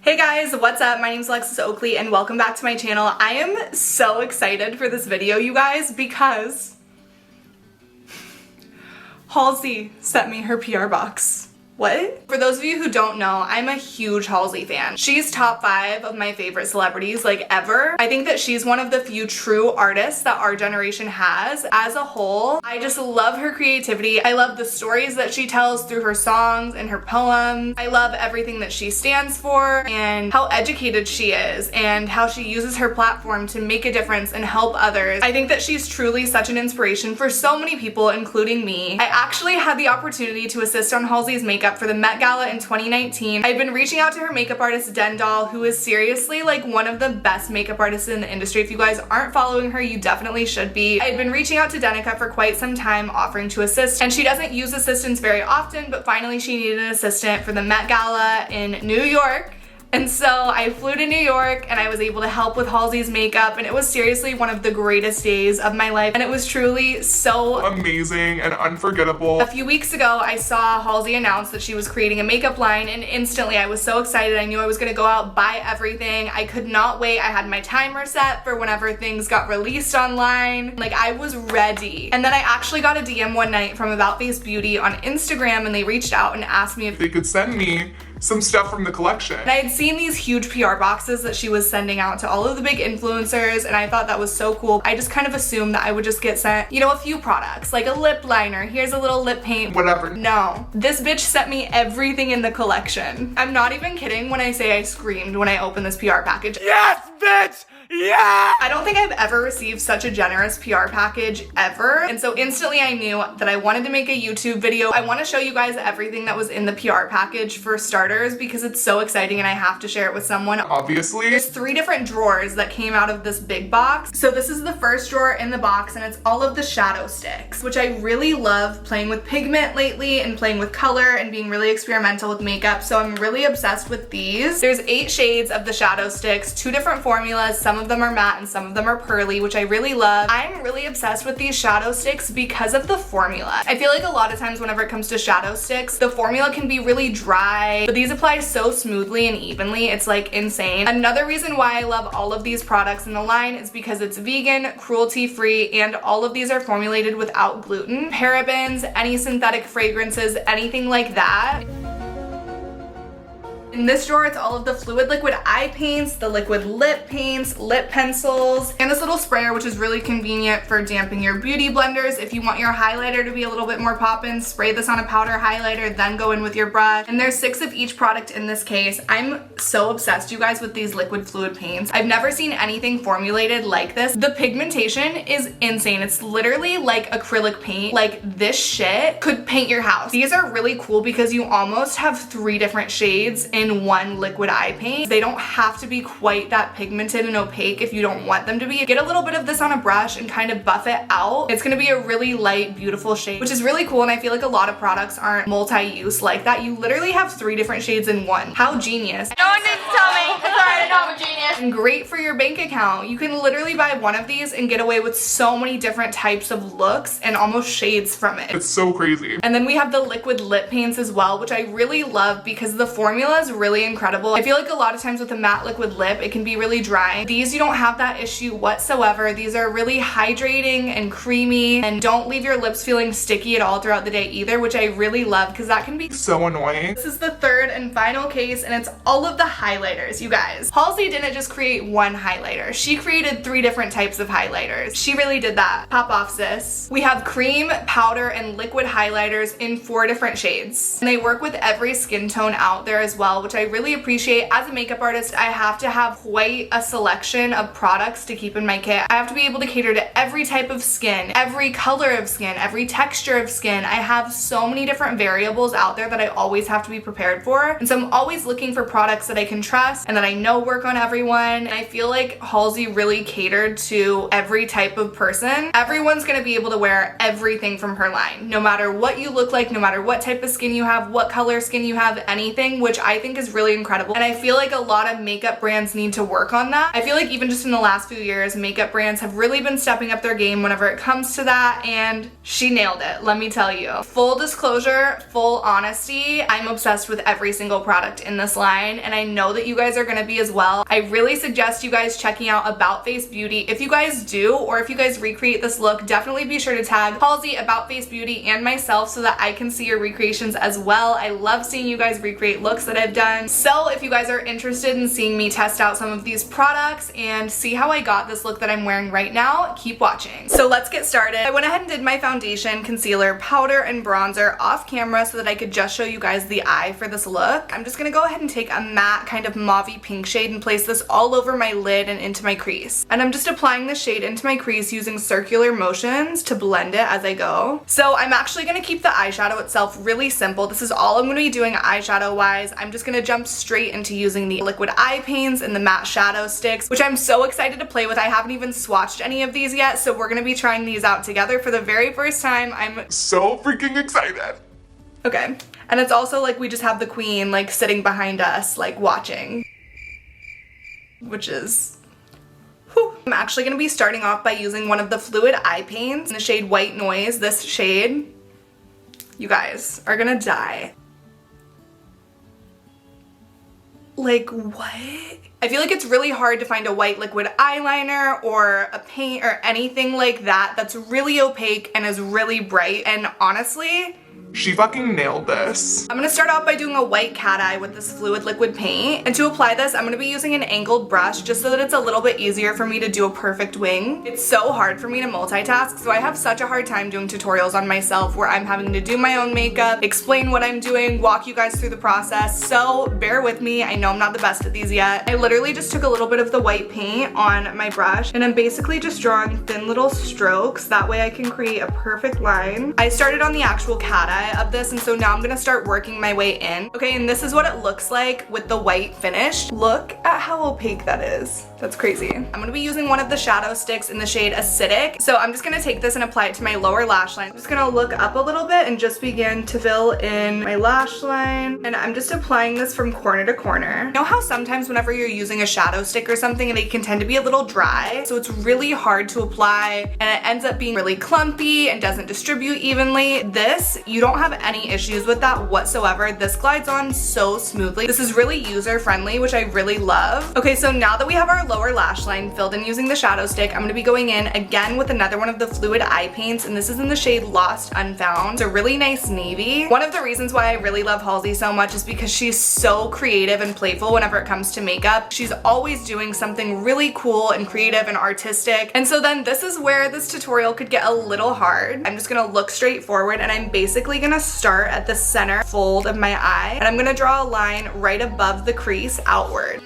Hey guys, what's up? My name's Alexis Oakley and welcome back to my channel. I am so excited for this video, you guys, because Halsey sent me her PR box. What? For those of you who don't know, I'm a huge Halsey fan. She's top 5 of my favorite celebrities, like, ever. I think that she's one of the few true artists that our generation has. As a whole, I just love her creativity. I love the stories that she tells through her songs and her poems. I love everything that she stands for and how educated she is and how she uses her platform to make a difference and help others. I think that she's truly such an inspiration for so many people, including me. I actually had the opportunity to assist on Halsey's makeup for the Met Gala in 2019. I've been reaching out to her makeup artist Dendal, who is seriously like one of the best makeup artists in the industry. If you guys aren't following her, you definitely should be. I've been reaching out to Denica for quite some time, offering to assist, and she doesn't use assistants very often, but finally she needed an assistant for the Met Gala in New York. And so I flew to New York and I was able to help with Halsey's makeup, and it was seriously one of the greatest days of my life, and it was truly so amazing and unforgettable. A few weeks ago, I saw Halsey announce that she was creating a makeup line, and instantly I was so excited. I knew I was gonna go out, buy everything. I could not wait. I had my timer set for whenever things got released online. Like, I was ready. And then I actually got a DM one night from About Face Beauty on Instagram, and they reached out and asked me if they could send me some stuff from the collection. And I had seen these huge PR boxes that she was sending out to all of the big influencers, and I thought that was so cool. I just kind of assumed that I would just get sent, you know, a few products, like a lip liner, here's a little lip paint, whatever. No, this bitch sent me everything in the collection. I'm not even kidding when I say I screamed when I opened this PR package. Yes, bitch! Yeah! I don't think I've ever received such a generous PR package ever, and so instantly I knew that I wanted to make a YouTube video. I want to show you guys everything that was in the PR package for starters because it's so exciting and I have to share it with someone. Obviously. There's 3 different drawers that came out of this big box. So this is the first drawer in the box, and it's all of the shadow sticks, which I really love playing with pigment lately and playing with color and being really experimental with makeup, so I'm really obsessed with these. There's 8 shades of the shadow sticks, 2 different formulas. Some of them are matte and some of them are pearly, which I really love. I'm really obsessed with these shadow sticks because of the formula. I feel like a lot of times whenever it comes to shadow sticks, the formula can be really dry, but these apply so smoothly and evenly, it's like insane. Another reason why I love all of these products in the line is because it's vegan, cruelty-free, and all of these are formulated without gluten, parabens, any synthetic fragrances, anything like that. In this drawer, it's all of the fluid liquid eye paints, the liquid lip paints, lip pencils, and this little sprayer, which is really convenient for damping your beauty blenders. If you want your highlighter to be a little bit more poppin', spray this on a powder highlighter, then go in with your brush. And there's 6 of each product in this case. I'm so obsessed, you guys, with these liquid fluid paints. I've never seen anything formulated like this. The pigmentation is insane. It's literally like acrylic paint. Like, this shit could paint your house. These are really cool because you almost have 3 different shades in one liquid eye paint. They don't have to be quite that pigmented and opaque if you don't want them to be. Get a little bit of this on a brush and kind of buff it out. It's gonna be a really light, beautiful shade, which is really cool, and I feel like a lot of products aren't multi-use like that. You literally have 3 different shades in one. How genius. No one needs to tell me. It's alright, I know I'm a genius. And great for your bank account. You can literally buy one of these and get away with so many different types of looks and almost shades from it. It's so crazy. And then we have the liquid lip paints as well, which I really love because the formula is really incredible. I feel like a lot of times with a matte liquid lip, it can be really dry. These, you don't have that issue whatsoever. These are really hydrating and creamy and don't leave your lips feeling sticky at all throughout the day either, which I really love because that can be so annoying. This is the 3rd and final case, and it's all of the highlighters, you guys. Halsey didn't just create one highlighter. She created 3 different types of highlighters. She really did that. Pop off, sis. We have cream, powder, and liquid highlighters in 4 different shades. And they work with every skin tone out there as well, which I really appreciate. As a makeup artist, I have to have quite a selection of products to keep in my kit. I have to be able to cater to every type of skin, every color of skin, every texture of skin. I have so many different variables out there that I always have to be prepared for. And so I'm always looking for products that I can trust and that I know work on everyone everyone. And I feel like Halsey really catered to every type of person. Everyone's gonna be able to wear everything from her line, no matter what you look like, no matter what type of skin you have, what color skin you have, anything, which I think is really incredible. And I feel like a lot of makeup brands need to work on that. I feel like even just in the last few years, makeup brands have really been stepping up their game whenever it comes to that, and she nailed it, let me tell you. Full disclosure, full honesty, I'm obsessed with every single product in this line, and I know that you guys are gonna be as well. I really suggest you guys checking out About Face Beauty. If you guys do, or if you guys recreate this look, definitely be sure to tag Halsey, About Face Beauty, and myself so that I can see your recreations as well. I love seeing you guys recreate looks that I've done. So if you guys are interested in seeing me test out some of these products and see how I got this look that I'm wearing right now, keep watching. So let's get started. I went ahead and did my foundation, concealer, powder, and bronzer off camera so that I could just show you guys the eye for this look. I'm just gonna go ahead and take a matte kind of mauvey pink shade and place this all over my lid and into my crease. And I'm just applying the shade into my crease using circular motions to blend it as I go. So I'm actually gonna keep the eyeshadow itself really simple. This is all I'm gonna be doing eyeshadow wise. I'm just gonna jump straight into using the liquid eye paints and the matte shadow sticks, which I'm so excited to play with. I haven't even swatched any of these yet, so we're gonna be trying these out together for the very first time. I'm So freaking excited. okay. And it's also like we just have the queen like sitting behind us, like watching, which is whew. I'm actually gonna be starting off by using one of the fluid eye paints in the shade White Noise. This shade, you guys are gonna die. Like, what? I feel like it's really hard to find a white liquid eyeliner or a paint or anything like that that's really opaque and is really bright, and honestly, She fucking nailed this. I'm gonna start off by doing a white cat eye with this fluid liquid paint. And to apply this, I'm gonna be using an angled brush just so that it's a little bit easier for me to do a perfect wing. It's so hard for me to multitask, so I have such a hard time doing tutorials on myself where I'm having to do my own makeup, explain what I'm doing, walk you guys through the process. So bear with me, I know I'm not the best at these yet. I literally just took a little bit of the white paint on my brush and I'm basically just drawing thin little strokes. That way I can create a perfect line. I started on the actual cat eye of this, and so now I'm gonna start working my way in. Okay, and this is what it looks like with the white finish. Look at how opaque that is. That's crazy. I'm gonna be using one of the shadow sticks in the shade Acidic. So I'm just gonna take this and apply it to my lower lash line. I'm just gonna look up a little bit and just begin to fill in my lash line. And I'm just applying this from corner to corner. You know how sometimes whenever you're using a shadow stick or something, they can tend to be a little dry. So it's really hard to apply and it ends up being really clumpy and doesn't distribute evenly. This, you don't have any issues with that whatsoever. This glides on so smoothly. This is really user friendly, which I really love. Okay, so now that we have our lower lash line filled in using the shadow stick, I'm gonna be going in again with another one of the fluid eye paints, and this is in the shade Lost Unfound. It's a really nice navy. One of the reasons why I really love Halsey so much is because she's so creative and playful whenever it comes to makeup. She's always doing something really cool and creative and artistic. And so then this is where this tutorial could get a little hard. I'm just gonna look straight forward and I'm basically gonna start at the center fold of my eye and I'm gonna draw a line right above the crease outward.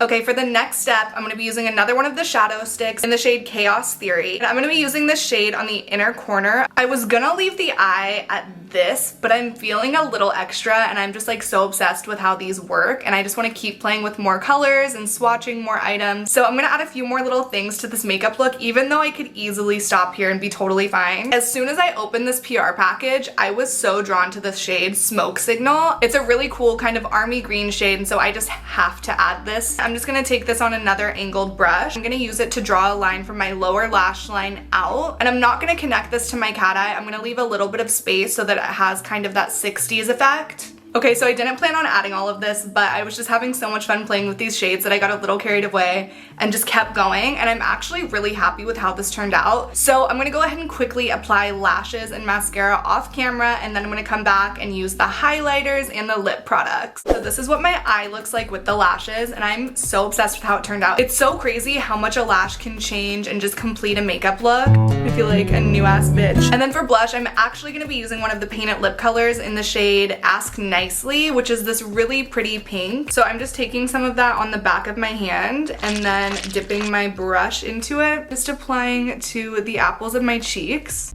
Okay, for the next step, I'm gonna be using another one of the shadow sticks in the shade Chaos Theory. And I'm gonna be using this shade on the inner corner. I was gonna leave the eye at this, but I'm feeling a little extra and I'm just like so obsessed with how these work and I just wanna keep playing with more colors and swatching more items. So I'm gonna add a few more little things to this makeup look, even though I could easily stop here and be totally fine. As soon as I opened this PR package, I was so drawn to this shade Smoke Signal. It's a really cool kind of army green shade, and so I just have to add this. I'm just gonna take this on another angled brush. I'm gonna use it to draw a line from my lower lash line out, and I'm not gonna connect this to my cat eye. I'm gonna leave a little bit of space so that it has kind of that 60s effect. Okay, so I didn't plan on adding all of this, but I was just having so much fun playing with these shades that I got a little carried away and just kept going, and I'm actually really happy with how this turned out. So I'm gonna go ahead and quickly apply lashes and mascara off camera, and then I'm gonna come back and use the highlighters and the lip products. So this is what my eye looks like with the lashes, and I'm so obsessed with how it turned out. It's so crazy how much a lash can change and just complete a makeup look. I feel like a new ass bitch. And then for blush, I'm actually gonna be using one of the painted lip colors in the shade Ask Nicely, which is this really pretty pink. So I'm just taking some of that on the back of my hand and then dipping my brush into it, just applying to the apples of my cheeks.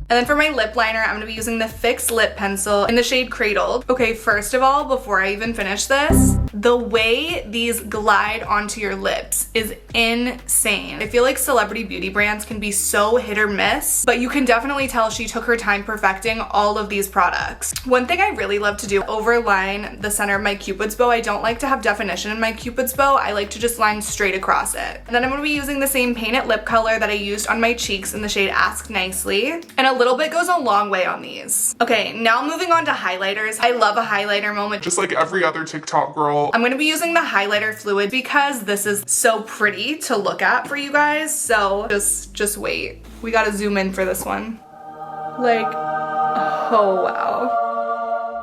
And then for my lip liner, I'm gonna be using the Fix Lip Pencil in the shade Cradled. Okay, first of all, before I even finish this, The way these glide onto your lips is insane. I feel like celebrity beauty brands can be so hit or miss, but you can definitely tell she took her time perfecting all of these products. One thing I really love to do, overline the center of my Cupid's bow. I don't like to have definition in my Cupid's bow. I like to just line straight across it. And then I'm going to be using the same painted lip color that I used on my cheeks in the shade Ask Nicely. And a little bit goes a long way on these. Okay, now moving on to highlighters. I love a highlighter moment. Just like every other TikTok girl. I'm going to be using the highlighter fluid because this is so pretty to look at for you guys. So just wait. We got to zoom in for this one. Like, oh wow.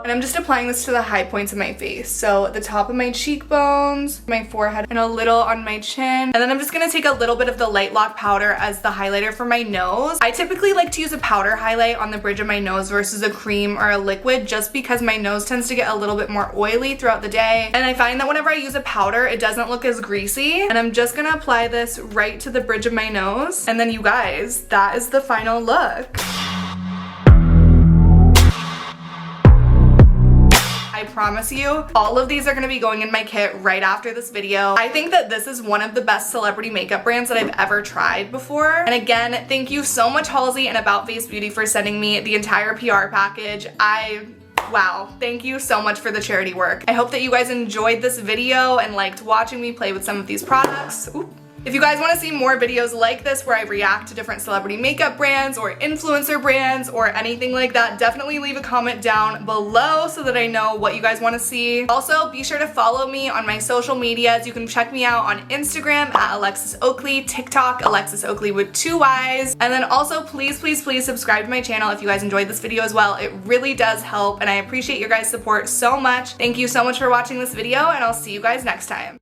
And I'm just applying this to the high points of my face. So the top of my cheekbones, my forehead, and a little on my chin. And then I'm just gonna take a little bit of the Light Lock powder as the highlighter for my nose. I typically like to use a powder highlight on the bridge of my nose versus a cream or a liquid just because my nose tends to get a little bit more oily throughout the day. And I find that whenever I use a powder, it doesn't look as greasy. And I'm just gonna apply this right to the bridge of my nose. And then you guys, that is the final look. I promise you, all of these are going to be going in my kit right after this video. I think that this is one of the best celebrity makeup brands that I've ever tried before. And again, thank you so much, Halsey and About Face Beauty, for sending me the entire PR package. Wow, thank you so much for the charity work. I hope that you guys enjoyed this video and liked watching me play with some of these products. Ooh. If you guys want to see more videos like this where I react to different celebrity makeup brands or influencer brands or anything like that, definitely leave a comment down below so that I know what you guys want to see. Also, be sure to follow me on my social medias. You can check me out on Instagram at Alexis Oakley, TikTok Alexis Oakley with 2 Y's, and then also please subscribe to my channel if you guys enjoyed this video as well. It really does help and I appreciate your guys' support so much. Thank you so much for watching this video and I'll see you guys next time.